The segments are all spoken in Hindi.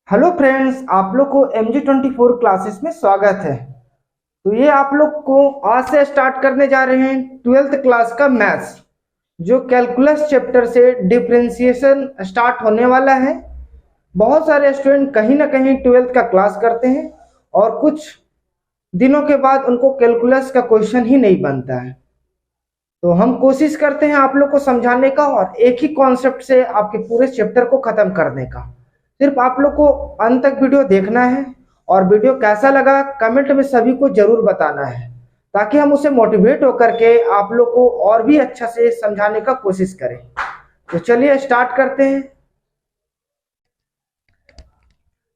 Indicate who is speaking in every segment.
Speaker 1: हेलो फ्रेंड्स, आप लोग को MG24 क्लासेस में स्वागत है। तो ये आप लोग को आज से स्टार्ट करने जा रहे हैं 12th क्लास का मैथ्स, जो कैलकुलस चैप्टर से डिफरेंशिएशन स्टार्ट होने वाला है। बहुत सारे स्टूडेंट कहीं ना कहीं 12th का क्लास करते हैं और कुछ दिनों के बाद उनको कैलकुलस का क्वेश्चन ही नहीं बनता है। तो हम कोशिश करते हैं आप लोग को समझाने का और एक ही कॉन्सेप्ट से आपके पूरे चैप्टर को खत्म करने का। सिर्फ आप लोग को अंत तक वीडियो देखना है और वीडियो कैसा लगा कमेंट में सभी को जरूर बताना है, ताकि हम उसे मोटिवेट होकर के आप लोग को और भी अच्छा से समझाने का कोशिश करें। तो चलिए स्टार्ट करते हैं।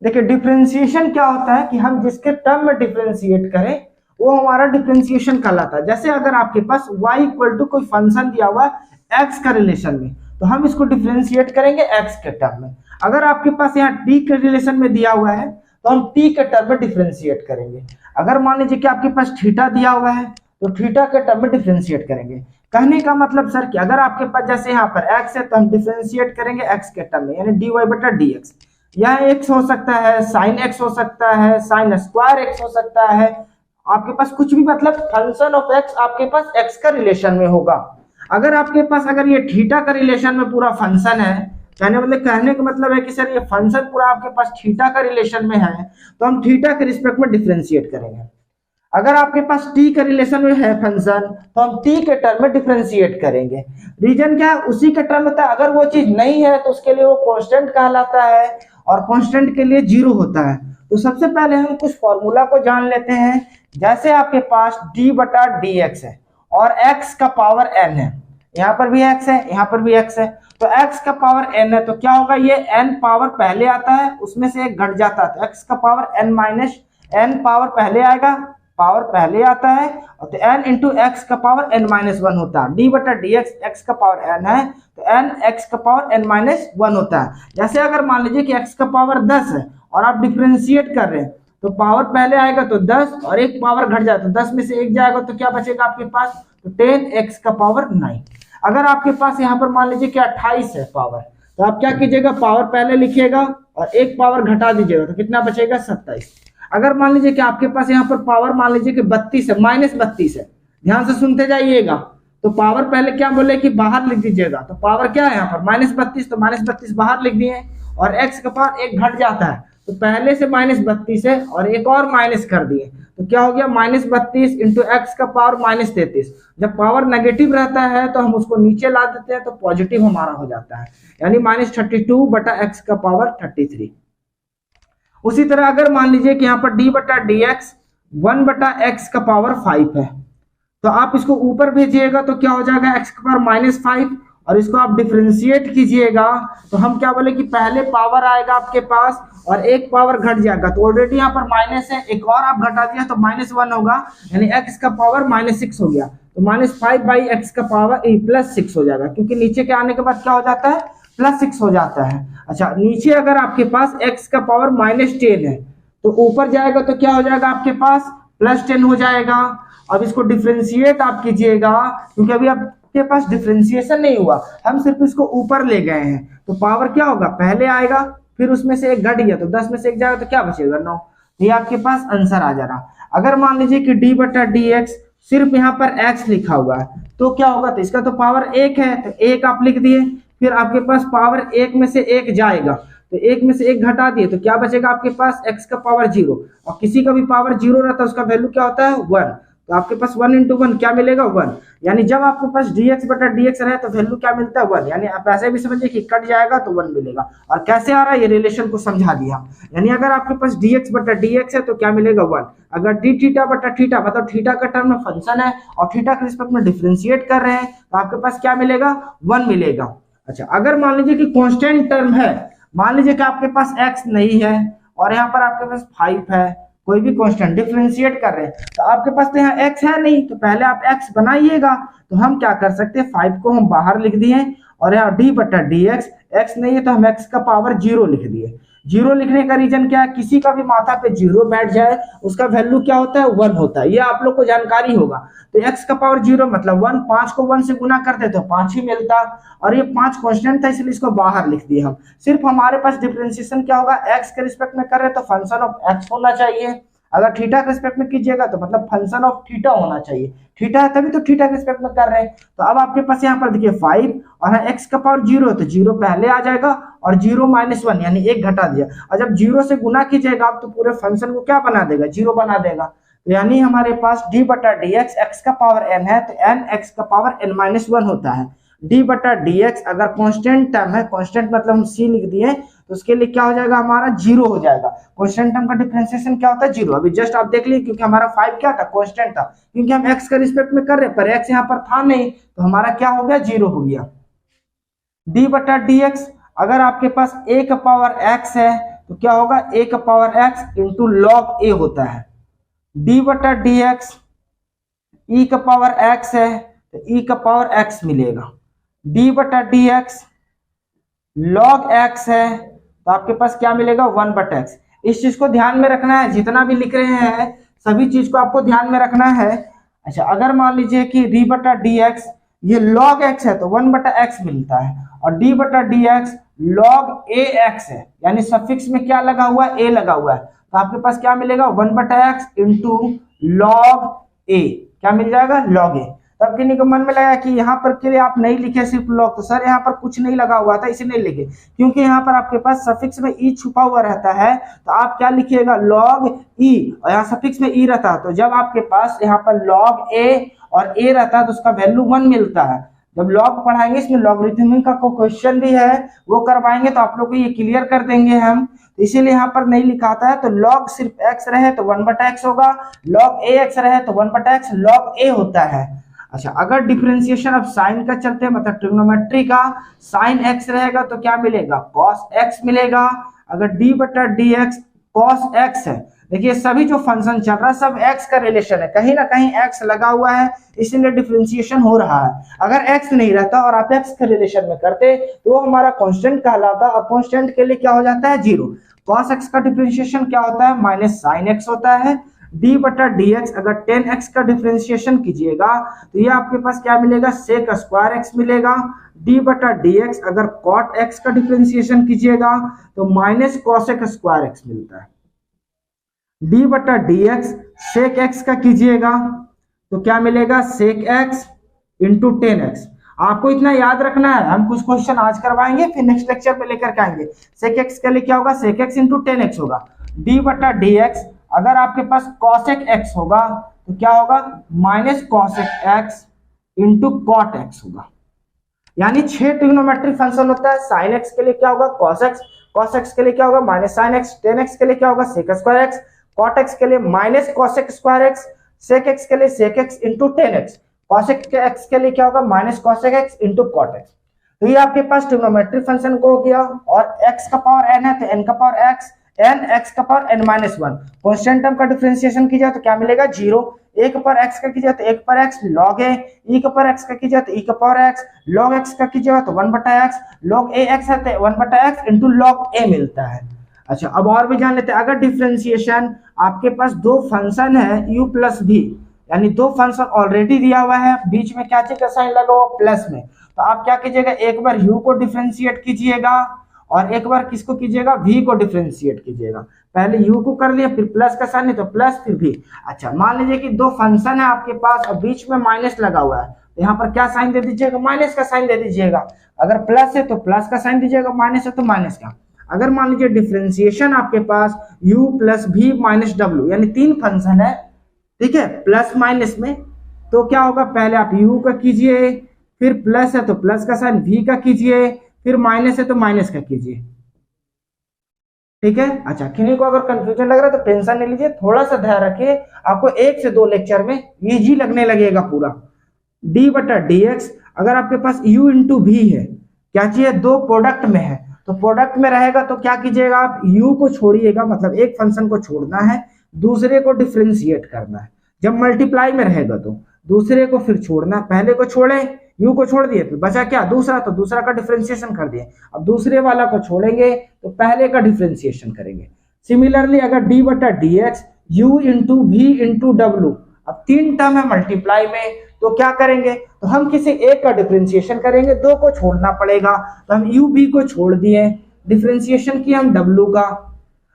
Speaker 1: देखिए, डिफरेंशिएशन क्या होता है कि हम जिसके टर्म में डिफरेंशिएट करें वो हमारा डिफरेंशिएशन कहलाता है। जैसे अगर आपके पास y इक्वल टू कोई फंक्शन दिया हुआ है x का रिलेशन में, तो हम इसको डिफरेंशिएट करेंगे x के टर्म में। अगर आपके पास यहाँ t के रिलेशन में दिया हुआ है तो हम t के टर्म में डिफरेंशिएट करेंगे। अगर मान लीजिए कि आपके पास थीटा दिया हुआ है तो थीटा के टर्म में डिफरेंशिएट करेंगे। कहने का मतलब सर कि अगर आपके पास जैसे यहाँ पर x है तो हम डिफरेंशिएट करेंगे x के टर्म में, यानी dy/dx। यह x हो सकता है, साइन x हो सकता है, साइन स्क्वायर x हो सकता है, आपके पास कुछ भी, मतलब फंक्शन ऑफ x आपके पास x का रिलेशन में होगा। अगर आपके पास अगर ये थीटा का रिलेशन में पूरा फंक्शन है, कहने का मतलब है कि सर ये फंक्शन पूरा आपके पास थीटा का रिलेशन में है, तो हम थीटा के रिस्पेक्ट में डिफरेंशिएट करेंगे। अगर आपके पास t के रिलेशन में है फंक्शन तो हम t के टर्म में डिफरेंशिएट करेंगे। रीजन क्या है, उसी के टर्म होता है। अगर वो चीज नहीं है तो उसके लिए वो कांस्टेंट कहलाता है और कांस्टेंट के लिए जीरो होता है। तो सबसे पहले हम कुछ फॉर्मूला को जान लेते हैं। जैसे आपके पास d/dx है और x का पावर n है, यहाँ पर भी x है, यहाँ पर भी x है, तो x का पावर n है, तो क्या होगा, ये n पावर पहले आता है, उसमें से एक घट जाता है, तो x का power n minus n power पहले आएगा, पावर पहले आता है, और तो n इंटू एक्स का पावर n-1 होता है। d/dx x का पावर n है तो n x का पावर n-1 होता है। जैसे अगर मान लीजिए कि x का पावर 10 है और आप डिफरेंशिएट कर रहे हैं तो पावर पहले आएगा तो 10 और एक पावर घट जाए तो 10 में से एक जाएगा, तो क्या बचेगा आपके पास, तो 10x का पावर 9। अगर आपके पास यहाँ पर मान लीजिए कि 28 है पावर, तो आप क्या कीजिएगा, पावर पहले लिखिएगा और एक पावर घटा दीजिएगा, तो कितना बचेगा, 27। अगर मान लीजिए कि आपके पास यहाँ पर पावर मान लीजिए कि 32 है, -32 है, ध्यान से सुनते जाइएगा। तो पावर पहले क्या बोले कि बाहर लिख दीजिएगा, तो पावर क्या है यहाँ पर -32, तो -32 बाहर लिख दिए, और x का पावर एक घट जाता है, तो पहले से -32 है और एक और माइनस कर दिए, तो क्या हो गया, -32 इंटू एक्स का पावर -33। जब पावर नेगेटिव रहता है तो हम उसको नीचे ला देते हैं तो पॉजिटिव हमारा हो जाता है, यानी -32/x का पावर 33। उसी तरह अगर मान लीजिए कि यहाँ पर d/dx 1/x का पावर 5 है, तो आप इसको ऊपर भेजिएगा तो क्या हो जाएगा, x का पावर -5, और इसको आप डिफरेंशिएट कीजिएगा तो हम क्या बोले कि पहले पावर आएगा आपके पास और एक पावर घट जाएगा, तो ऑलरेडी यहाँ पर माइनस है, एक और आप घटा दिया तो -1 होगा, यानी x का पावर -6 हो गया, तो -5/x का पावर +6 हो जाएगा, क्योंकि नीचे के आने के बाद क्या हो जाता है, +6 हो जाता है। अच्छा, नीचे अगर आपके पास x का पावर -10 है तो ऊपर जाएगा तो क्या हो जाएगा आपके पास, +10 हो जाएगा। अब इसको डिफरेंशिएट आप कीजिएगा, क्योंकि अभी आपके पास डिफरेंशिएशन नहीं हुआ, हम सिर्फ इसको ऊपर ले गए हैं, तो पावर क्या होगा, पहले आएगा, फिर उसमें से एक घट गया तो 10 में से एक जाएगा तो क्या बचेगा, 9। ये आपके पास आंसर आ जा रहा। अगर मान लीजिए कि d/dx सिर्फ यहाँ पर x लिखा हुआ है तो क्या होगा, तो इसका तो पावर 1 है, तो 1 आप लिख दिए, फिर आपके पास पावर 1 में से 1 जाएगा, तो 1 में से 1 घटा दिए तो क्या बचेगा आपके पास, x का पावर 0, और किसी का भी पावर 0 रहता है उसका वैल्यू क्या होता है, 1, तो आपके पास 1 इंटू 1 क्या मिलेगा, 1, यानी जब आपके पास dx/dx रहे तो वैल्यू क्या मिलता है, 1, यानी आप ऐसे भी समझिए कि कट जाएगा तो 1 मिलेगा। और कैसे आ रहा है, ये रिलेशन को समझा दिया, यानी अगर आपके पास dx/dx है तो क्या मिलेगा, 1। अगर dθ/θ मतलब थीटा का टर्म में फंक्शन है और थीटा के रिस्पेक्ट में डिफरेंशिएट कर रहे हैं तो आपके पास क्या मिलेगा, 1 मिलेगा। अच्छा, अगर मान लीजिए कि कांस्टेंट टर्म है, मान लीजिए कि आपके पास x नहीं है और यहाँ पर आपके पास 5 है, कोई भी कांस्टेंट डिफरेंशिएट कर रहे हैं, तो आपके पास तो यहाँ x है नहीं, तो पहले आप x बनाइएगा, तो हम क्या कर सकते हैं, 5 को हम बाहर लिख दिए और यहाँ d/dx x नहीं है तो हम x का पावर 0 लिख दिए। जीरो लिखने का रीजन क्या है, किसी का भी माथा पे जीरो बैठ जाए उसका वैल्यू क्या होता है, 1 होता है, ये आप लोग को जानकारी होगा। तो x का पावर 0 मतलब 1, 5 को 1 से गुना करते तो 5 ही मिलता, और ये 5 कांस्टेंट था इसलिए इसको बाहर लिख दिए हम। सिर्फ हमारे पास डिफरेंशिएशन क्या होगा, x के रिस्पेक्ट में कर रहे तो फंक्शन ऑफ x होना चाहिए, अगर थीटा के रिस्पेक्ट में कीजिएगा तो मतलब फंक्शन ऑफ थीटा होना चाहिए, थीटा है तभी तो थीटा के रिस्पेक्ट में कर रहे हैं। तो अब आपके पास यहाँ पर देखिए 5 और x का पावर 0 तो 0 पहले आ जाएगा और 0 माइनस 1 यानी 1 घटा दिया, और जब 0 से गुना कीजिएगा आप तो पूरे फंक्शन को क्या बना देगा, 0 बना देगा। तो यानी हमारे पास d बटा डी एक्स, एक्स का पावर n है तो n x का पावर n माइनस 1 होता है। d बटा डी एक्स अगर कांस्टेंट टर्म है, कांस्टेंट मतलब हम c लिख दिए तो उसके लिए क्या हो जाएगा, हमारा 0 हो जाएगा। कांस्टेंट टर्म का डिफरेंशिएशन क्या होता है, 0। अभी जस्ट आप देख लीजिए क्योंकि हमारा 5 क्या था, कांस्टेंट था, क्योंकि हम x के रिस्पेक्ट में कर रहे पर x यहाँ पर था नहीं तो हमारा क्या हो गया, 0 हो गया। d बटा डी एक्स अगर आपके पास a का पावर x है तो क्या होगा, a का power x into log a होता है। d बटा डी एक्स e का पावर x है तो e का पावर x मिलेगा। d बटा डी एक्स लॉग x है तो आपके पास क्या मिलेगा, 1 बटा x। इस चीज को ध्यान में रखना है, जितना भी लिख रहे हैं सभी चीज को आपको ध्यान में रखना है। अच्छा अगर मान लीजिए कि d बटा डी एक्स ये log x है तो 1 बटा x मिलता है, और d बटा डी एक्स log ax है यानी सफिक्स में क्या लगा हुआ है, a लगा हुआ है, तो आपके पास क्या मिलेगा, 1 बटा x इंटू log a, क्या मिल जाएगा, log a। तब किन्हीं को मन में लगा कि यहाँ पर के लिए आप नहीं लिखे सिर्फ लॉग, तो सर यहाँ पर कुछ नहीं लगा हुआ था इसे नहीं लिखे, क्योंकि यहाँ पर आपके पास सफिक्स में ई छुपा हुआ रहता है तो आप क्या लिखिएगा, लॉग ई, और यहाँ सफिक्स में ई रहता है तो जब आपके पास यहाँ पर लॉग ए और ए रहता है तो उसका वैल्यू 1 मिलता है। जब लॉग पढ़ाएंगे इसमें लॉगरिथमिक का क्वेश्चन भी है वो करवाएंगे तो आप लोग को ये क्लियर कर देंगे हम, तो इसीलिए यहाँ पर नहीं लिखाता है। तो लॉग सिर्फ x रहे तो 1 बटा x होगा, लॉग ax रहे तो 1 बटा x लॉग a होता है। अच्छा अगर डिफरेंशिएशन अब साइन का चलते हैं मतलब ट्रिग्नोमेट्री का, साइन x रहेगा तो क्या मिलेगा, cos x मिलेगा। अगर d बटा डी एक्स cos x है, देखिए सभी जो फंक्शन चल रहा है सब x का रिलेशन है, कहीं ना कहीं x लगा हुआ है इसीलिए डिफरेंशिएशन हो रहा है। अगर x नहीं रहता और आप x के रिलेशन में करते तो वो हमारा कांस्टेंट कहलाता, और कांस्टेंट के लिए क्या हो जाता है, 0। cos x का डिफरेंशिएशन क्या होता है, माइनस साइन x होता है। d बटा डी एक्स अगर 10x का डिफरेंशिएशन कीजिएगा तो ये आपके पास क्या मिलेगा, sec स्क्वायर x मिलेगा। d बटा डी एक्स अगर cot x का डिफरेंशिएशन कीजिएगा तो माइनस cosec स्क्वायर x मिलता है। d बटा डी एक्स सेक एक्स का कीजिएगा तो क्या मिलेगा, सेक एक्स इंटू 10x। आपको इतना याद रखना है, हम कुछ क्वेश्चन आज करवाएंगे फिर नेक्स्ट लेक्चर में लेकर के आएंगे। सेक एक्स के लिए क्या होगा, सेक एक्स इंटू 10x होगा। d बटा डी एक्स अगर आपके पास cosec x होगा तो क्या होगा, minus cosec x into cot x होगा। यानी 6 ट्रिग्नोमेट्रिक फंक्शन होता है। साइन x के लिए क्या होगा, cos x के लिए क्या होगा, माइनस साइन x, 10x के लिए क्या होगा, sec square x, cot x के लिए minus cosec square x, sec x के लिए sec x into 10x, cosec x के लिए क्या होगा, minus cosec x into cot x। तो ये आपके पास ट्रिग्नोमेट्रिक फंक्शन को हो गया, और x का पावर n है तो n का पावर x, n x का power n minus 1। Constant term का डिफरेंशिएशन किया तो क्या मिलेगा, 0। a का पावर x का कीजिए तो 1 पर x log a, e का पावर x का कीजिए तो e का पावर x, log x का कीजिएगा तो 1 बटा x, log ax है तो 1 बटा x इंटू log a मिलता है। अच्छा अब और भी जान लेते हैं, अगर डिफरेंशिएशन आपके पास दो फंक्शन है u प्लस v, यानी दो फंक्शन ऑलरेडी दिया हुआ है, बीच में क्या चीज का साइन लगा हुआ प्लस में, तो आप क्या कीजिएगा, एक बार u को डिफरेंशिएट कीजिएगा और एक बार किसको कीजिएगा, v को डिफरेंशिएट कीजिएगा। पहले u को कर लिया फिर प्लस का साइन है तो प्लस फिर v। अच्छा मान लीजिए कि दो फंक्शन है आपके पास और बीच में माइनस लगा हुआ है, तो यहाँ पर क्या साइन दे दीजिएगा, माइनस का साइन दे दीजिएगा। अगर प्लस है तो प्लस का साइन दीजिएगा, माइनस है तो माइनस का। अगर मान लीजिए डिफरेंशिएशन आपके पास u plus v minus w यानी 3 फंक्शन है, ठीक है, प्लस माइनस में, तो क्या होगा, पहले आप u का कीजिए, फिर प्लस है तो प्लस का साइन, v का कीजिए, फिर माइनस है तो माइनस का कीजिए, ठीक है। अच्छा किन्हीं को अगर कंफ्यूजन लग रहा है तो टेंशन नहीं लीजिए, थोड़ा सा ध्यान रखिए, आपको 1 से 2 लेक्चर में इजी लगने लगेगा पूरा। d बटा डी एक्स अगर आपके पास u इंटू v है, क्या चाहिए, दो प्रोडक्ट में है, तो प्रोडक्ट में रहेगा तो क्या कीजिएगा, आप u को छोड़िएगा, मतलब एक फंक्शन को छोड़ना है, दूसरे को डिफरेंशिएट करना है। जब मल्टीप्लाई में रहेगा तो दूसरे को फिर छोड़ना, पहले को छोड़े u को छोड़ दिए तो बचा क्या दूसरा, तो दूसरा का डिफरेंशिएशन कर दिए। अब दूसरे वाला को छोड़ेंगे तो पहले का डिफरेंशिएशन करेंगे। सिमिलरली अगर d बटा d x u into v into डब्ल्यू, अब 3 टर्म है मल्टीप्लाई में, तो क्या करेंगे, तो हम किसी एक का डिफरेंशिएशन करेंगे, 2 को छोड़ना पड़ेगा। तो हम यू बी को छोड़ दिए, डिफरेंशिएशन किया हम डब्ल्यू का।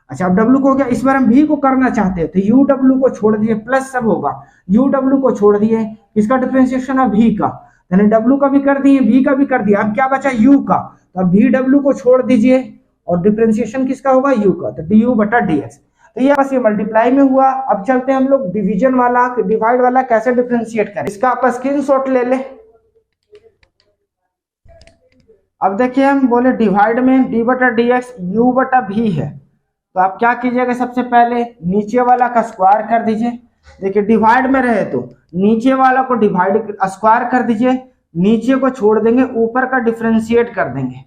Speaker 1: अच्छा अब डब्ल्यू को हो गया, इस बार हम भी को करना चाहते हैं तो यू डब्ल्यू को छोड़ दिए, प्लस सब होगा, यू डब्ल्यू को छोड़ दिए, किसका डिफरेंशिएशन है भी का, यानी डब्ल्यू का भी कर दिए, भी का भी कर दिया, अब क्या बचा यू का, तो अब भी डब्ल्यू को छोड़ दीजिए और डिफरेंशिएशन किसका होगा यू का, तो डी यू बटा डी एक्स। तो ये बस ये मल्टीप्लाई में हुआ। अब चलते हैं हम लोग डिवीजन वाला, डिवाइड वाला कैसे डिफरेंशिएट करें, इसका आप स्क्रीनशॉट ले ले। अब देखिए हम बोले डिवाइड में डी बटा डी एक्स यू बटा भी है, तो आप क्या कीजिएगा, सबसे पहले नीचे वाला का स्क्वायर कर दीजिए। देखिए डिवाइड में रहे तो नीचे वाला को डिवाइड स्क्वायर कर दीजिए, नीचे को छोड़ देंगे, ऊपर का डिफरेंशिएट कर देंगे।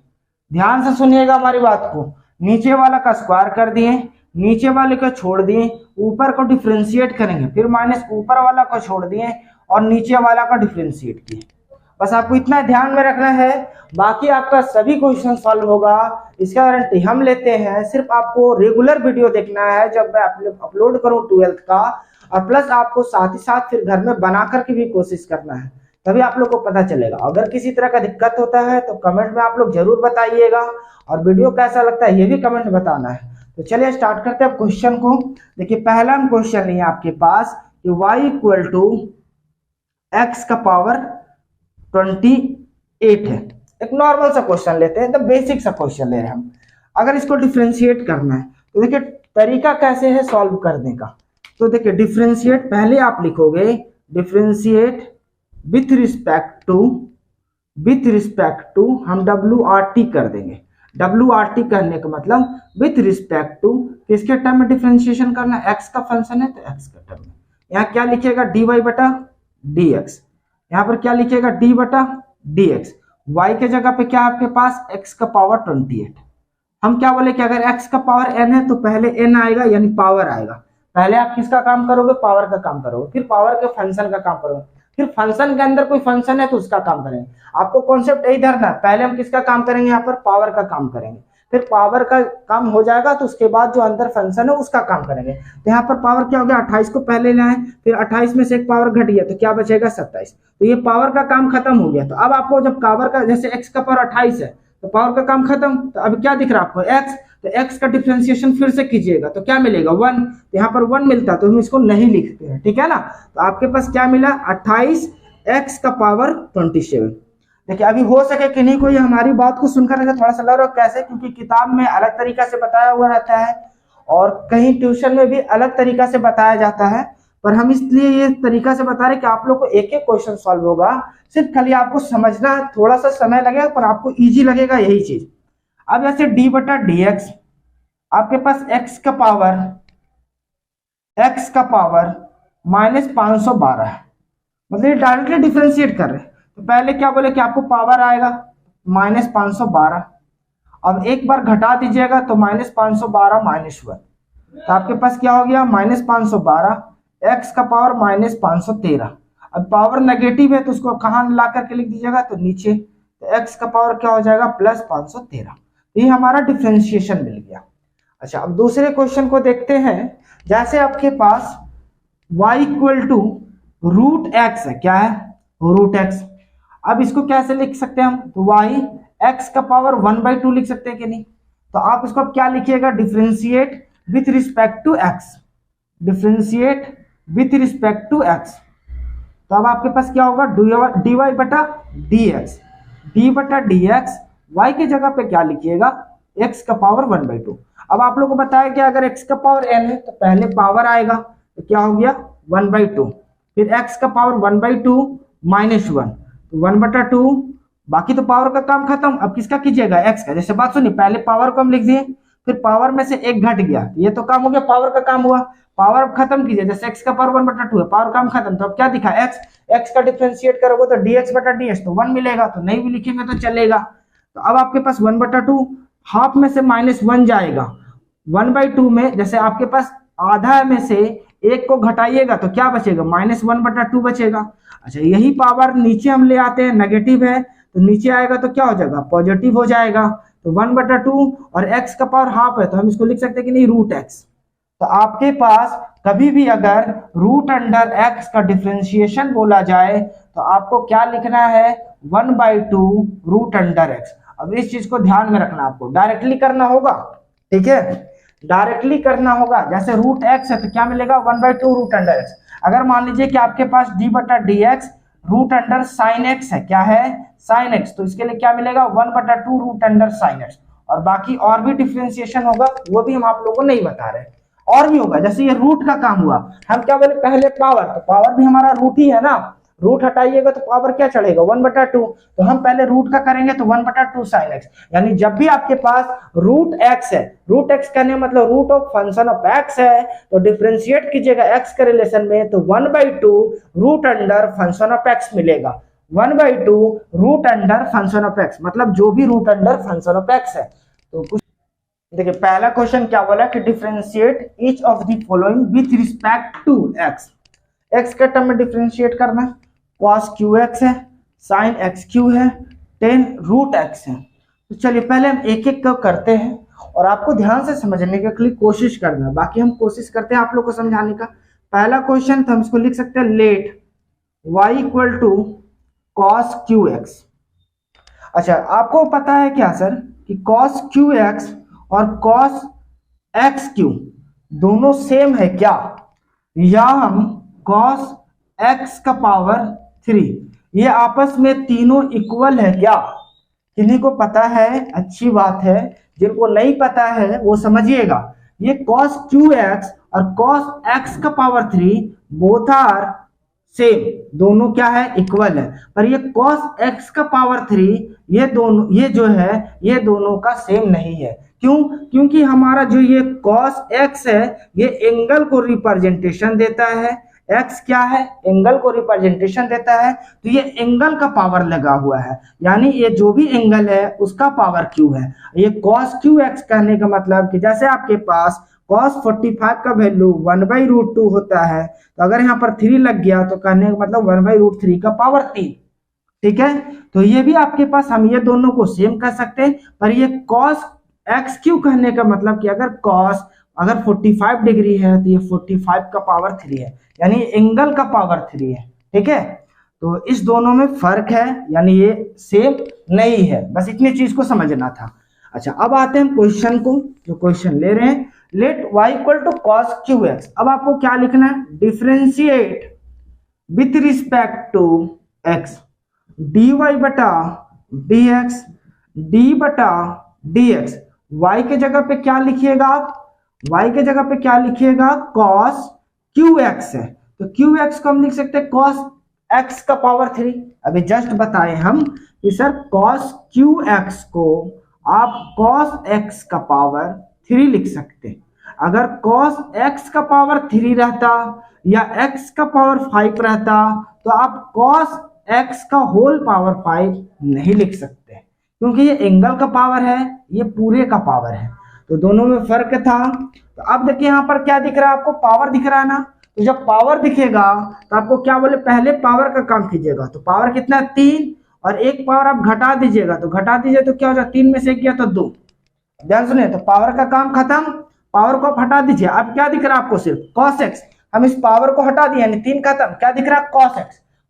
Speaker 1: ध्यान से सुनिएगा हमारी बात को, नीचे वाला का स्क्वायर कर दिए, नीचे वाले को छोड़ दिए, ऊपर को डिफरेंशिएट करेंगे, फिर माइनस ऊपर वाला को छोड़ दिए और नीचे वाला का डिफरेंशिएट किए। बस आपको इतना ध्यान में रखना है, बाकी आपका सभी क्वेश्चन सॉल्व होगा, इसका गारंटी हम लेते हैं। सिर्फ आपको रेगुलर वीडियो देखना है जब मैं अपलोड करूं 12th का, और प्लस आपको साथ ही साथ फिर घर में बना करके भी कोशिश करना है, तभी आप लोग को पता चलेगा। अगर किसी तरह का दिक्कत होता है तो कमेंट में आप लोग जरूर बताइएगा, और वीडियो कैसा लगता है ये भी कमेंट बताना है। तो चलिए स्टार्ट करते हैं क्वेश्चन को। देखिए पहला क्वेश्चन है आपके पास कि y इक्वल टू एक्स का पावर 28 है। एक नॉर्मल सा क्वेश्चन लेते हैं, एकदम बेसिक सा क्वेश्चन ले रहे हैं हम। अगर इसको डिफरेंशिएट करना है तो देखिए तरीका कैसे है सॉल्व करने का। तो देखिए डिफरेंशिएट पहले आप लिखोगे डिफरेंशिएट विथ रिस्पेक्ट टू हम WRT कर देंगे। WRT करने का मतलब विथ रिस्पेक्ट टू किसके टर्म में डिफरेंशिएशन करना, x का फंक्शन है तो x का टर्म में। यहाँ क्या लिखिएगा dy बटा dx, यहाँ पर क्या लिखिएगा d बटा dx, y के जगह पे क्या आपके पास x का पावर 28। हम क्या बोले कि अगर x का पावर n है तो पहले n आएगा यानी पावर आएगा। पहले आप किसका काम करोगे, पावर का काम करोगे, फिर पावर के फंक्शन का काम करोगे, फिर फंक्शन के अंदर कोई फंक्शन है तो उसका काम करेंगे। आपको कॉन्सेप्ट यही धरना है, पहले हम किसका काम करेंगे, यहाँ पर पावर का काम करेंगे, फिर पावर का काम हो जाएगा तो उसके बाद जो अंदर फंक्शन है उसका काम करेंगे। तो यहाँ पर पावर क्या हो गया, 28 को पहले लाए, फिर 28 में से एक पावर घट गया तो क्या बचेगा 27। तो ये पावर का काम खत्म हो गया। तो अब आपको जब पावर का, जैसे x का पावर 28 है तो पावर का काम खत्म, तो अब क्या दिख रहा है आपको x, तो x का डिफरेंशिएशन फिर से कीजिएगा तो क्या मिलेगा 1, तो यहाँ पर 1 मिलता है तो हम इसको नहीं लिखते हैं, ठीक है ना। तो आपके पास क्या मिला 28 x का पावर 27। देखिए अभी हो सके कि नहीं कोई हमारी बात को सुनकर थोड़ा सा लग रहा है कैसे, क्योंकि किताब में अलग तरीका से बताया हुआ रहता है और कहीं ट्यूशन में भी अलग तरीका से बताया जाता है, पर हम इसलिए ये तरीका से बता रहे कि आप लोग को एक एक क्वेश्चन सॉल्व होगा, सिर्फ खाली आपको समझना है, थोड़ा सा समय लगेगा पर आपको इजी लगेगा यही चीज। अब जैसे d बटा डी एक्स, आपके पास x का पावर -512 है, मतलब ये डायरेक्टली डिफरेंशिएट कर रहे हैं। तो पहले क्या बोले कि आपको पावर आएगा -512, अब एक बार घटा दीजिएगा तो -512 -1, तो आपके पास क्या हो गया -512 x का पावर -513। अब पावर नेगेटिव है तो उसको कहाँ ला करके लिख दीजिएगा, तो नीचे, तो x का पावर क्या हो जाएगा +513। ये हमारा डिफरेंशिएशन मिल गया। अच्छा अब दूसरे क्वेश्चन को देखते हैं। जैसे आपके पास y इक्वल टू √x है, क्या है √x। अब इसको कैसे लिख सकते हैं हम, तो y x का पावर 1/2 लिख सकते हैं कि नहीं। तो आप इसको अब क्या लिखिएगा, differentiate with respect to x, differentiate with respect to x। तो अब आपके पास क्या होगा dy बटा dx, d बटा dx, y की जगह पे क्या लिखिएगा x का पावर 1/2। अब आप लोगों को बताया कि अगर x का पावर n है तो पहले पावर आएगा तो क्या हो गया 1/2, फिर x का पावर 1/2 -1 तो 1/2, बाकी तो पावर का काम खत्म। अब किसका कीजिएगा x का। जैसे बात सुनिए, पहले पावर को हम लिख दिए, फिर पावर में से एक घट गया, ये तो काम हो गया, पावर का काम हुआ, पावर खत्म कीजिए। जैसे x का पावर 1/2 है, पावर काम खत्म, तो अब क्या दिखा x का डिफरेंशिएट करोगे तो dx बटा ds तो 1 मिलेगा, तो नहीं भी लिखेंगे तो चलेगा। तो अब आपके पास 1/2 हाफ में से -1 जाएगा, 1/2 में जैसे आपके पास आधा में से एक को घटाइएगा तो क्या बचेगा, -1/2 बचेगा। अच्छा यही पावर नीचे हम ले आते हैं, नेगेटिव है तो नीचे आएगा तो क्या हो जाएगा, पॉजिटिव हो जाएगा। तो 1/2 और x का पावर हाफ है तो हम इसको लिख सकते हैं कि नहीं, √x। तो आपके पास कभी भी अगर √x का डिफरेंशिएशन बोला जाए तो आपको क्या लिखना है, 1/2 √x। अब इस चीज को ध्यान में रखना, आपको डायरेक्टली करना होगा, ठीक है, डायरेक्टली करना होगा। जैसे √x है तो क्या मिलेगा, 1/2 √x। अगर मान लीजिए कि आपके पास d/dx √sin x है, क्या है, sin x, तो इसके लिए क्या मिलेगा, 1/2 √sin x। और बाकी और भी डिफरेंशिएशन होगा, वो भी हम आप लोगों को नहीं बता रहे, और भी होगा। जैसे ये रूट का काम हुआ, हम क्या बोले पहले पावर, तो पावर भी हमारा रूट ही है ना, रूट हटाइएगा तो पावर क्या चढ़ेगा, 1/2। तो हम पहले रूट का करेंगे तो 1/2 sin x। यानी जब भी आपके पास √x है, √x कहने मतलब root of function of x है, तो डिफरेंशिएट कीजिएगा x के रिलेशन में तो 1/2 √अंडर फंक्शन ऑफ x मिलेगा, 1/2 √अंडर फंक्शन ऑफ x, मतलब जो भी √अंडर फंक्शन ऑफ x है। तो कुछ देखिए पहला क्वेश्चन क्या बोला कि differentiate each of the following with respect to x। x के टर्म में डिफरेंशिएट करना, cos qx है, sin xq है, tan √x है। तो चलिए पहले हम एक एक को करते हैं और आपको ध्यान से समझने के लिए कोशिश करना, बाकी हम कोशिश करते हैं आप लोग को समझाने का। पहला क्वेश्चन तो हम इसको लिख सकते हैं, लेट y = cos qx। अच्छा आपको पता है क्या सर कि cos qx और cos xq दोनों सेम है क्या, या हम cos x का पावर 3 ये आपस में तीनों इक्वल है क्या, किन्हीं को पता है, अच्छी बात है, जिनको नहीं पता है वो समझिएगा। ये cos qx और cos x का पावर 3 बोथ आर सेम, दोनों क्या है, इक्वल है। पर ये cos x का पावर 3 ये दोनों, ये जो है ये दोनों का सेम नहीं है। क्यों, क्योंकि हमारा जो ये cos x है ये एंगल को रिप्रेजेंटेशन देता है, x क्या है, एंगल को रिप्रेजेंटेशन देता है, तो ये एंगल का पावर लगा हुआ है, यानी ये जो भी एंगल है उसका पावर q है। ये cos qx कहने का मतलब कि जैसे आपके पास cos 45 का वैल्यू 1/√2 होता है, तो अगर यहाँ पर 3 लग गया तो कहने का मतलब 1/√3 का पावर 3, ठीक है। तो ये भी आपके पास हम ये दोनों को सेम कर सकते हैं। पर ये cos xq कहने का मतलब कि अगर cos अगर 45 डिग्री है तो ये 45 का पावर 3 है, यानी एंगल का पावर 3 है, ठीक है। तो इस दोनों में फर्क है, यानी ये सेम नहीं है, बस इतनी चीज को समझना था। अच्छा अब आते हैं क्वेश्चन को, जो क्वेश्चन ले रहे हैं, लेट y = cos qx। अब आपको क्या लिखना है, differentiate with respect to x dy/dx d/dx। y के जगह पे क्या लिखिएगा आप, y के जगह पे क्या लिखिएगा, cos qx है, तो qx को हम लिख सकते हैं cos x का पावर 3। अभी जस्ट बताए हम कि सर cos qx को आप cos x का पावर 3 लिख सकते हैं। अगर cos x का पावर 3 रहता या x का पावर 5 रहता तो आप cos x का होल पावर 5 नहीं लिख सकते, क्योंकि ये एंगल का पावर है, ये पूरे का पावर है, तो दोनों में फर्क था। तो अब देखिए यहाँ पर क्या दिख रहा है आपको, पावर दिख रहा है ना। तो जब पावर दिखेगा तो आपको क्या बोले, पहले पावर का काम कीजिएगा। तो पावर कितना है, 3, और एक पावर आप घटा दीजिएगा, तो घटा दीजिए तो क्या हो जाए, 3 में से 1 गया तो 2। ध्यान सुनिए, तो पावर का काम खत्म, पावर को आप हटा दीजिए। अब क्या दिख रहा है आपको, सिर्फ cos x। हम इस पावर को हटा दिए यानी 3 खत्म, क्या दिख रहा है, cos x।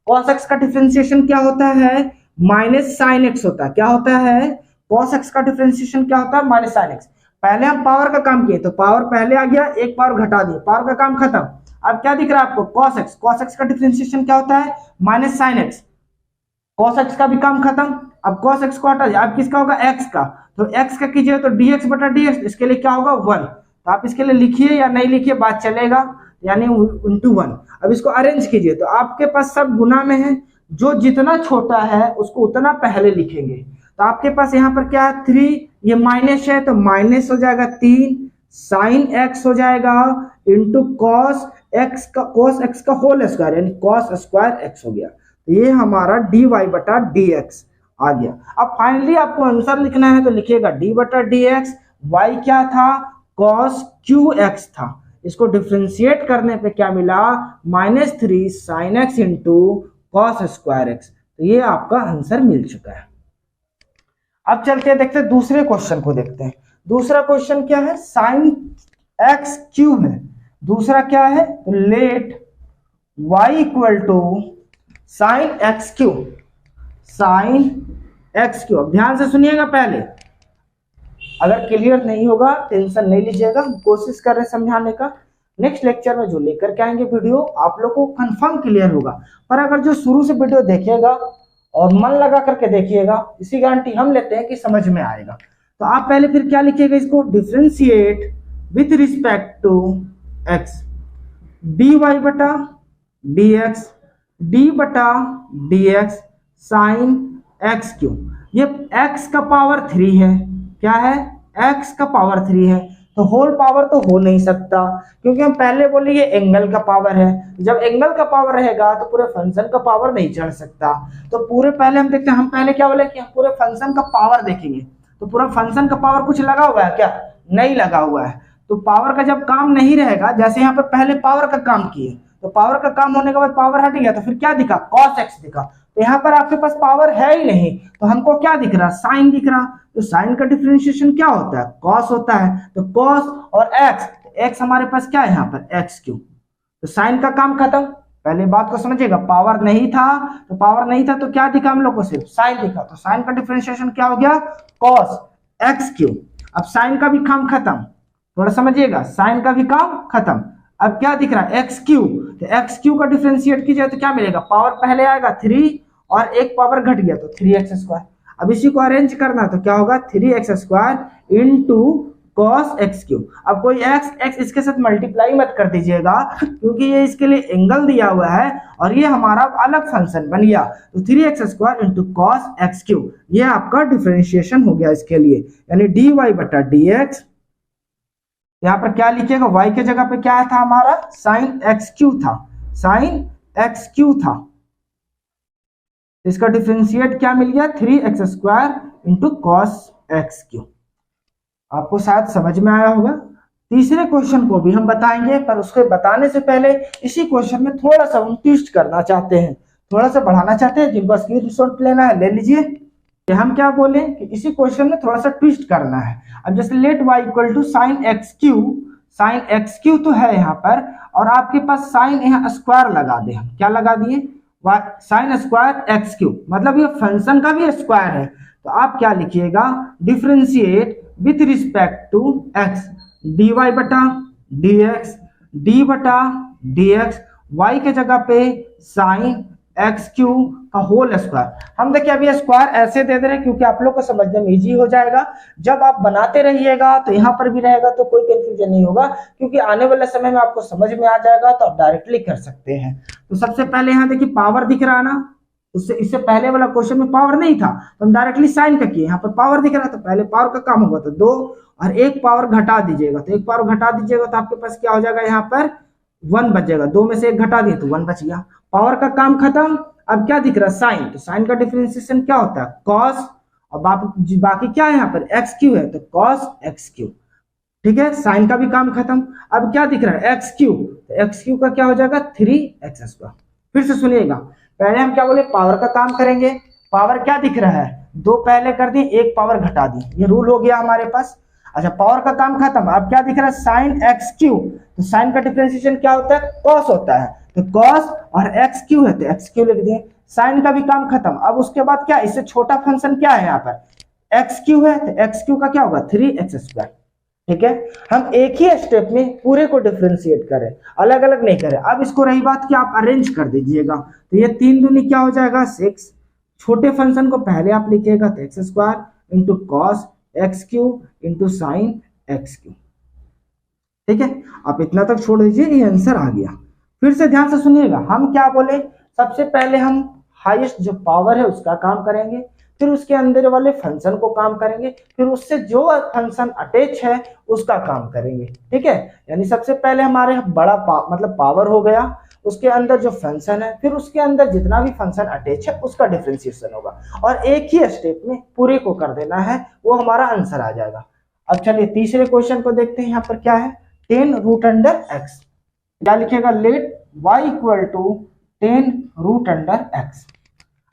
Speaker 1: cos x का डिफरेंशिएशन क्या होता है, -sin x होता है। क्या होता है, cos x का डिफरेंशिएशन क्या होता है, -sin x। पहले हम पावर का काम किए तो पावर पहले आ गया, एक पावर घटा दिए, पावर का काम खत्म। अब क्या दिख रहा है आपको, cos x। cos x का डिफरेंशिएशन क्या होता है, -sin x। cos x का भी काम खत्म। अब cos x को हटा दिया, अब किसका होगा, x का। तो x का कीजिए तो dx/dx, इसके लिए क्या होगा, 1। तो आप इसके लिए लिखिए या नहीं लिखिए बात चलेगा, यानी × 1। अब इसको अरेंज कीजिए, तो आपके पास सब गुना में है, जो जितना छोटा है उसको उतना पहले लिखेंगे। तो आपके पास यहाँ पर क्या है, 3, ये माइनस है तो माइनस हो जाएगा 3 sin x हो जाएगा इंटू cos x का होल स्क्वायर, यानी cos स्क्वायर x हो गया। तो ये हमारा dy/dx आ गया। अब फाइनली आपको आंसर लिखना है तो लिखिएगा d/dx। y क्या था, cos qx था, इसको डिफ्रेंशिएट करने पे क्या मिला, -3 sin x into cos square x. तो ये आपका आंसर मिल चुका है। अब चलते हैं देखते हैं दूसरे क्वेश्चन को देखते हैं। दूसरा क्वेश्चन क्या है, साइन एक्स क्यूब है। दूसरा क्या है, let y equal to sine x cube, sine x cube. ध्यान से सुनिएगा पहले, अगर क्लियर नहीं होगा टेंशन नहीं लीजिएगा, कोशिश कर रहे समझाने का। नेक्स्ट लेक्चर में जो लेकर के आएंगे वीडियो आप लोग को कंफर्म क्लियर होगा। पर अगर जो शुरू से वीडियो देखिएगा और मन लगा करके देखिएगा, इसी गारंटी हम लेते हैं कि समझ में आएगा। तो आप पहले फिर क्या लिखिएगा, इसको differentiate with respect to x, dy बटा dx, d बटा dx साइन एक्स क्यूब। ये x का पावर 3 है, क्या है, x का पावर 3 है, तो होल पावर तो हो नहीं सकता, क्योंकि हम पहले बोले ये एंगल का पावर है। जब एंगल का पावर रहेगा तो पूरे फंक्शन का पावर नहीं चढ़ सकता। तो पूरे पहले हम देखते हैं, हम पहले क्या बोले कि हम पूरे फंक्शन का पावर देखेंगे। तो पूरा फंक्शन का पावर कुछ लगा हुआ है क्या, नहीं लगा हुआ है। तो पावर का जब काम नहीं रहेगा, जैसे यहाँ पर पहले पावर का काम किए, तो पावर का काम होने के बाद पावर हट गया, तो फिर क्या दिखा, कॉस एक्स दिखा। तो यहाँ पर आपके पास पावर है ही नहीं, तो हमको क्या दिख रहा, साइन दिख रहा। तो साइन का डिफरेंशिएशन क्या होता है, कॉस होता है। तो कॉस और एक्स, एक्स हमारे पास क्या है यहाँ पर, एक्स क्यूब। तो साइन का काम खत्म। पहले बात को समझिएगा, पावर नहीं था, तो पावर नहीं था तो क्या दिखा हम लोग को, सिर्फ साइन दिखा। तो साइन का डिफरेंशिएशन क्या हो गया, कॉस एक्स क्यूब। अब साइन का भी काम खत्म, थोड़ा समझिएगा, साइन का भी काम खत्म। अब क्या दिख रहा है, एक्स क्यूब। तो एक्स क्यूब का डिफरेंशिएट कीजिए तो क्या मिलेगा, पावर पहले आएगा 3 और एक पावर घट गया तो 3x स्क्वायर। अब इसी को अरेंज करना तो क्या होगा, 3x square into cos x cube. अब कोई x इसके साथ मल्टीप्लाई मत कर दीजिएगा, क्योंकि ये इसके लिए एंगल दिया हुआ है और ये हमारा अलग फंक्शन बन गया। तो 3x square into cos x cube, ये आपका डिफरेंशिएशन हो गया इसके लिए, यानी dy बटा dx। यहाँ पर क्या लिखिएगा, y के जगह पे क्या था हमारा, साइन एक्स क्यूब था, साइन एक्स क्यूब था। इसका डिफरेंशिएट क्या मिल गया, 3x square into cos x cube. आपको शायद समझ में आया होगा। तीसरे क्वेश्चन को भी हम बताएंगे, पर उसको बताने से पहले इसी क्वेश्चन में थोड़ा सा हम ट्विस्ट करना चाहते हैं, थोड़ा सा बढ़ाना चाहते हैं। जिनको स्क्रीनशॉट लेना है ले लीजिए। हम क्या बोले कि इसी क्वेश्चन में थोड़ा सा ट्विस्ट करना है। अब जैसे let y equal to sine x cube, sine x cube तो है यहाँ पर, और आपके पास साइन यहाँ स्क्वायर लगा दे, हम क्या लगा दिए, साइन स्क्वायर एक्स क्यूब, मतलब ये फंक्शन का भी स्क्वायर है। तो आप क्या लिखिएगा, differentiate with respect to x, dy बटा dx, d बटा dx, y के जगह पे साइन एक्स क्यूब का होल स्क्वायर। हम देखिए अभी स्क्वायर ऐसे दे दे रहे हैं क्योंकि आप लोग को समझने में इजी हो जाएगा। जब आप बनाते रहिएगा तो यहाँ पर भी रहेगा तो कोई कंफ्यूजन नहीं होगा, क्योंकि आने वाले समय में आपको समझ में आ जाएगा तो आप डायरेक्टली कर सकते हैं। तो सबसे पहले यहाँ देखिए पावर दिख रहा ना, उससे इससे पहले वाला क्वेश्चन में पावर नहीं था तो हम डायरेक्टली साइन का किए। यहाँ पर पावर दिख रहा है तो पहले पावर का काम होगा, तो 2 और एक पावर घटा दीजिएगा, तो एक पावर घटा दीजिएगा तो आपके पास क्या हो जाएगा, यहाँ पर 1 बच जाएगा। 2 में से 1 घटा दिए तो 1 बच गया, पावर का काम खत्म। अब क्या दिख रहा है, साइन। तो साइन का डिफरेंशिएशन क्या होता है, कॉस, और बाकी क्या है यहाँ पर, एक्स क्यूब है तो कॉस एक्स क्यूब। ठीक है, साइन का भी काम खत्म। अब क्या दिख रहा है, एक्स क्यूब, तो एक्स क्यूब का क्या हो जाएगा, 3x स्क्वायर। फिर से सुनिएगा, पहले हम क्या बोले, पावर का काम करेंगे। पावर क्या दिख रहा है, 2 पहले कर दिए, 1 पावर घटा दी, ये रूल हो गया हमारे पास। अच्छा, पावर का काम खत्म। अब क्या दिख रहा है, साइन एक्स क्यूब, तो साइन का डिफरेंशिएशन क्या होता है, कॉस होता है, तो कॉस और एक्स क्यूब है तो एक्स क्यूब लिख दिए। साइन का भी काम खत्म। अब उसके बाद क्या, इससे छोटा फंक्शन क्या है यहाँ पर, एक्स क्यूब है तो एक्स क्यूब का क्या होगा, 3x स्क्वायर। ठीक है, हम एक ही स्टेप में पूरे को डिफरेंशिएट करें, अलग अलग नहीं करें। अब इसको रही बात कि आप अरेंज कर दीजिएगा, तो ये 3 दूनी क्या हो जाएगा, 6। छोटे फंक्शन को पहले आप लिखिएगा तो x square into cos x cube into sine x cube. ठीक है, आप इतना तक छोड़ दीजिए, ये आंसर आ गया। फिर से ध्यान से सुनिएगा, हम क्या बोले, सबसे पहले हम हाईएस्ट जो पावर है उसका काम करेंगे, फिर उसके अंदर वाले फंक्शन को काम करेंगे, फिर उससे जो फंक्शन अटैच है उसका काम करेंगे। ठीक है, यानी सबसे पहले हमारे बड़ा मतलब पावर हो गया, उसके अंदर जो फंक्शन है, फिर उसके अंदर जितना भी फंक्शन अटैच है उसका डिफरेंशिएशन होगा, और एक ही स्टेप में पूरे को कर देना है, वो हमारा आंसर आ जाएगा। अब चलिए तीसरे क्वेश्चन को देखते हैं। यहाँ पर क्या है, 10 रूट अंडर एक्स। क्या लिखेगा, let y equal to 10 root under x.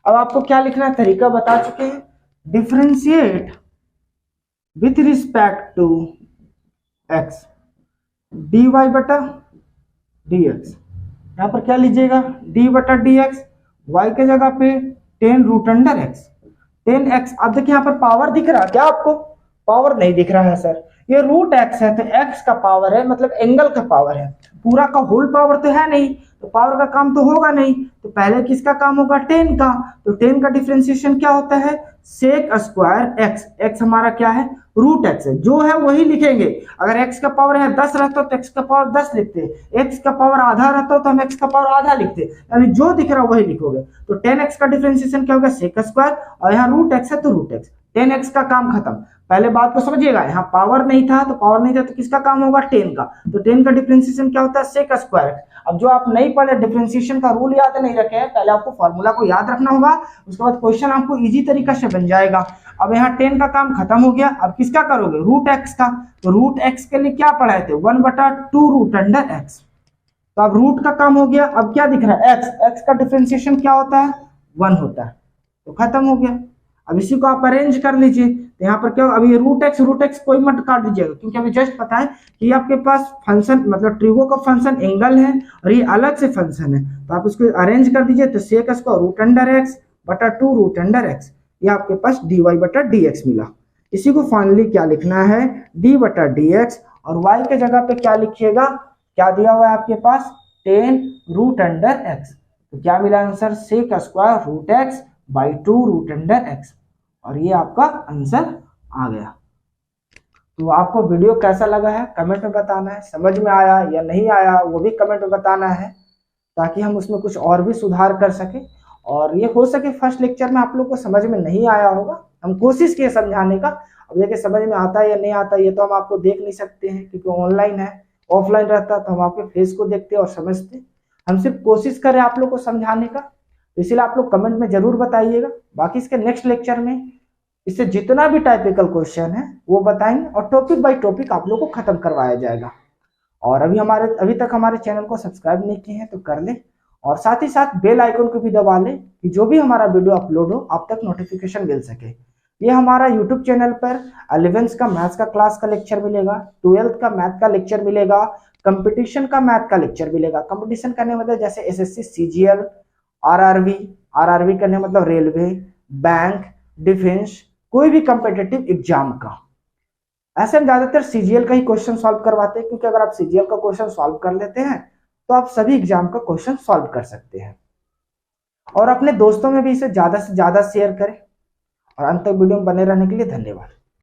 Speaker 1: अब आपको क्या लिखना है, तरीका बता चुके हैं, differentiate with respect to x dy बटा dx। यहां पर क्या लीजिएगा, d बटा dx, y के जगह पे 10 रूट अंडर एक्स, 10x। अब देखिए यहाँ पर पावर दिख रहा है क्या आपको, पावर नहीं दिख रहा है सर, ये रूट एक्स है तो x का पावर है, मतलब एंगल का पावर है, पूरा का होल पावर तो है नहीं, तो पावर का काम तो होगा नहीं, तो पहले किसका काम होगा, 10 का। तो 10 का डिफरेंशिएशन क्या होता है, सेक स्क्वायर एक्स, एक्स हमारा क्या है, रूट एक्स है, जो है वही लिखेंगे। अगर x का पावर है 10 रहता तो x का पावर 10 लिखते, x का पावर आधा रहता तो हम x का पावर आधा लिखते, यानी जो दिख रहा वही लिखोगे। तो 10x का डिफरेंशिएशन क्या होगा, सेक स्क्वायर, और यहाँ रूट एक्स है तो रूट एक्स, 10x का काम खत्म। पहले बात को समझिएगा, यहाँ पावर नहीं था तो पावर नहीं था तो किसका काम होगा, 10 का। तो 10 का डिफरेंशिएशन क्या होता है, सेक स्क्वायर। अब जो आप नहीं पढ़े, डिफरेंशिएशन का रूल याद नहीं रखे हैं, पहले आपको फॉर्मूला को याद रखना होगा, उसके बाद क्वेश्चन आपको इजी तरीका से बन जाएगा। अब यहाँ 10 का काम खत्म हो गया, अब किसका करोगे, रूट एक्स का। तो रूट एक्स के लिए क्या पढ़ाए थे, 1/2 रूट अंडर एक्स। तो अब रूट का काम हो गया, अब क्या दिख रहा है, एक्स, एक्स का डिफरेंशिएशन क्या होता है, 1 होता है, तो खत्म हो गया। अब इसी को आप अरेंज कर लीजिए, तो यहाँ पर क्या, अभी रूट एक्स कोई मत काट दीजिएगा, क्योंकि अभी जस्ट पता है कि आपके पास फंक्शन, मतलब ट्रिगो का फंक्शन एंगल है और ये अलग से फंक्शन है, तो आप उसको अरेंज कर दीजिए। तो sec square root under x बटा 2 रूट अंडर एक्स, ये आपके पास dy बटा dx मिला। इसी को फाइनली क्या लिखना है, d बटा dx, और y के जगह पे क्या लिखिएगा, क्या दिया हुआ है आपके पास, 10 रूट अंडर एक्स। तो क्या मिला answer, sec square root x by 2 root under x, और ये आपका आंसर आ गया। तो आपको वीडियो कैसा लगा है कमेंट में बताना है, समझ में आया या नहीं आया वो भी कमेंट में बताना है, ताकि हम उसमें कुछ और भी सुधार कर सके। और ये हो सके फर्स्ट लेक्चर में आप लोग को समझ में नहीं आया होगा, हम कोशिश किए समझाने का। अब देखिए समझ में आता है या नहीं आता ये तो हम आपको देख नहीं सकते हैं, क्योंकि ऑनलाइन है, ऑफलाइन रहता तो हम आपके फेस को देखते और समझते। हम सिर्फ कोशिश करें आप लोग को समझाने का, तो इसलिए आप लोग कमेंट में जरूर बताइएगा। बाकी इसके नेक्स्ट लेक्चर में इससे जितना भी टाइपिकल क्वेश्चन है वो बताएंगे, और टॉपिक बाय टॉपिक आप लोग को खत्म करवाया जाएगा। और अभी तक हमारे चैनल को सब्सक्राइब नहीं किए हैं तो कर ले, और साथ ही साथ बेल आइकन को भी दबा ले, कि जो भी हमारा वीडियो अपलोड हो आप तक नोटिफिकेशन मिल सके। ये हमारा यूट्यूब चैनल पर 11th का मैथ्स का क्लास का लेक्चर मिलेगा, 12th का मैथ का लेक्चर मिलेगा, कंपटीशन का मैथ का लेक्चर मिलेगा। कंपटीशन करने मतलब जैसे एसएससी, सीजीएल, आरआरबी करने मतलब रेलवे, बैंक, डिफेंस, कोई भी कॉम्पिटिटिव एग्जाम का। ऐसे हम ज्यादातर सीजीएल का ही क्वेश्चन सॉल्व करवाते हैं, क्योंकि अगर आप सीजीएल का क्वेश्चन सॉल्व कर लेते हैं तो आप सभी एग्जाम का क्वेश्चन सॉल्व कर सकते हैं। और अपने दोस्तों में भी इसे ज्यादा से ज्यादा शेयर करें। और अंत तक वीडियो में बने रहने के लिए धन्यवाद।